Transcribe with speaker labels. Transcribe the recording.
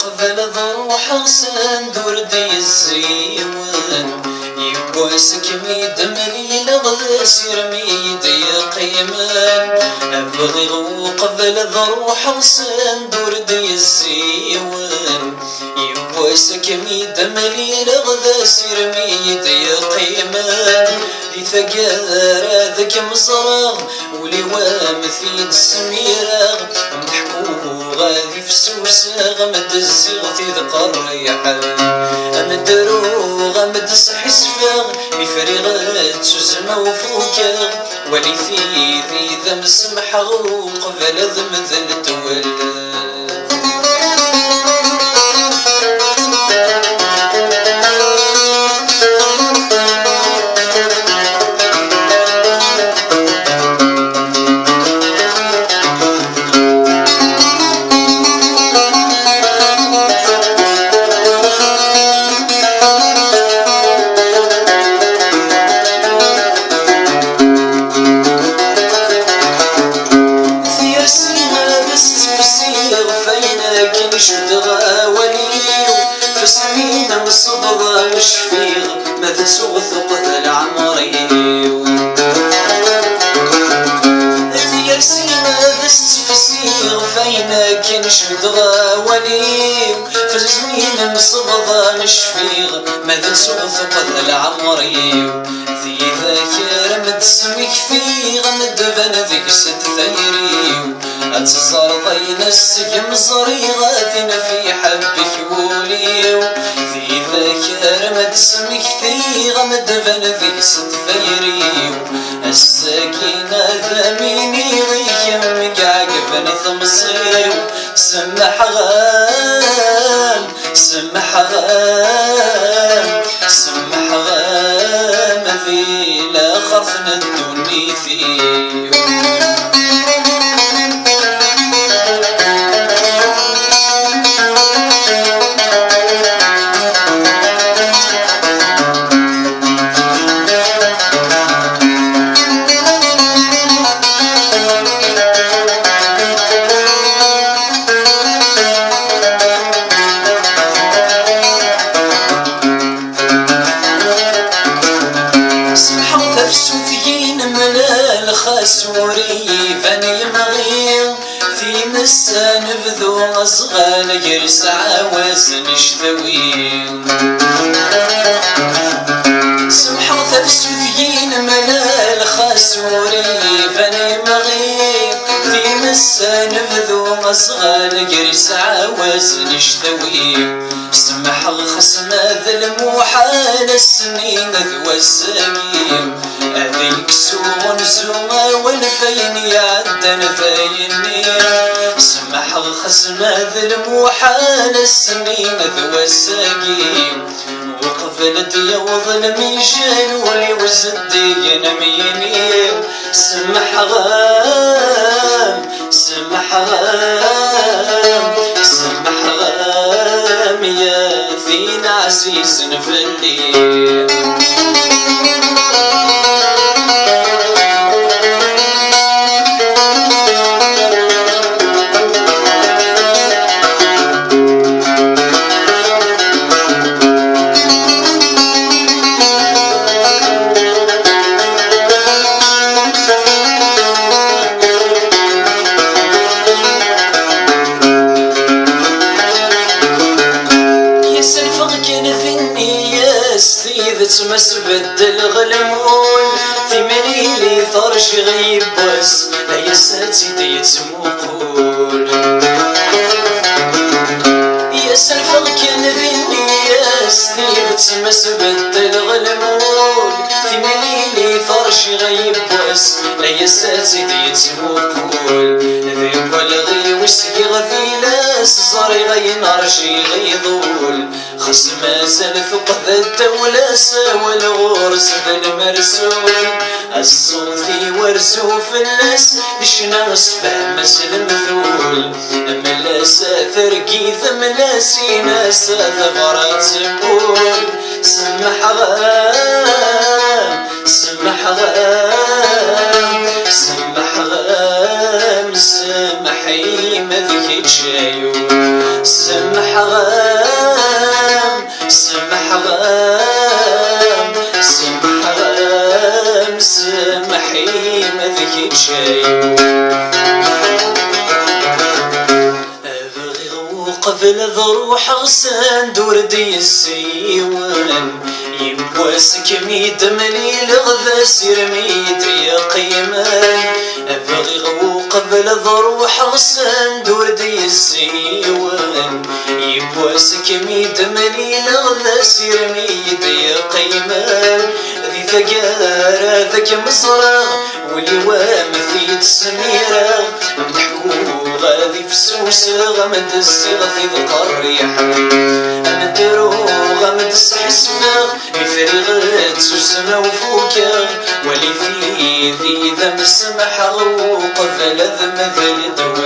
Speaker 1: قبل ضروح صندور دي الزيوان يبوسك ميد مليل غذا سير ميد يقيمان أبغي قبل ضروح صندور دي الزيوان يبوسك ميد مليل غذا سير ميد يقيمان دي ثقار ذاك مزراغ ولي وامثيد السميراغ محكو غادي فسوسة غمد الزيغ في ذق الريحان أمدرو غمد صحي سفاغ يفريغ تسوزما وفوكاغ ولي في ذي ذم سمحة قبل ذم ذن تولى فسمينا مصبغة مشفيغ ما تسوغ ثقة العمريو ثير سينا ذست فسيغ فينا كنش بدغا وليو فسمينا مصبغة مشفيغ ما تسوغ ثقة العمريو ذي ذاكر متسمك فيغ مدفن ذيك ست ثيريو أتصار ضين السجم صريغاتنا في حبك وليو في ذاكر متسمك ثيغ مدفن ذيك ست ثيريو السكينة ثميني غيم قاقب نثمصيو سمح غام سمح غام سمح غام في لا خفنا الدني فيه سوري فاني مغير في مسا نبذو أصغال يرس عواز نشتوين سمحة ثفسوثيين ملال خاسوري فاني مغير في مسا نبذو أصغال يرس عواز نشتوين سمح خصنا ذا الموحال السنين ذو السقيم أذيك سوغ نزوما والفين يعدن فيني سمح خصنا ذا الموحال السنين ذو السقيم وقفلت يوض الميشان ولي وزدي ينميني سمح غام سمح غام سمح غام يا فينا عزيز نفلي تمس بدل غلمون في مليلي ثرش غيب بس لا يساتي يتموقول يا سلفغ كان فيني يا ستيف تمس بدل غلمون في مليلي ثرش غيب بس لا يساتي يتموقول ذي بلغي وسقي غفيلاس زري غي نرشي غيضول خصما سنفق ذا الدولة سوى الغرس ذا المرسول الصوفي ورزوف الناس لشناس فهمس المثول ملاسا ثرقيث ملاسي ناس ثغرات سبول سمح غام سمح غام سمح غام سمحي مذيك شايو سمح غام سمح غام سمح غام سمحي ما ذكي شي أبغي وقبل ذروح غسان دور دي السيوان يبواسك ميد مليل غذا سير ميد يا قيمان أبغي وقبل ذروح غسان دور دي السيوان يبواسك ميد مليل غذا سير ميد يا قيمان ذي ثقارة ذاك مصرغ واللي وام في السميرة مدحو غادي في السوسة غمد السيغ في ذكر يحب أمدرو غمد السحسفاغ يفرغ تسوسنا وفوكا ولي في ذي ذا مسمح وقفل ذا مثل دو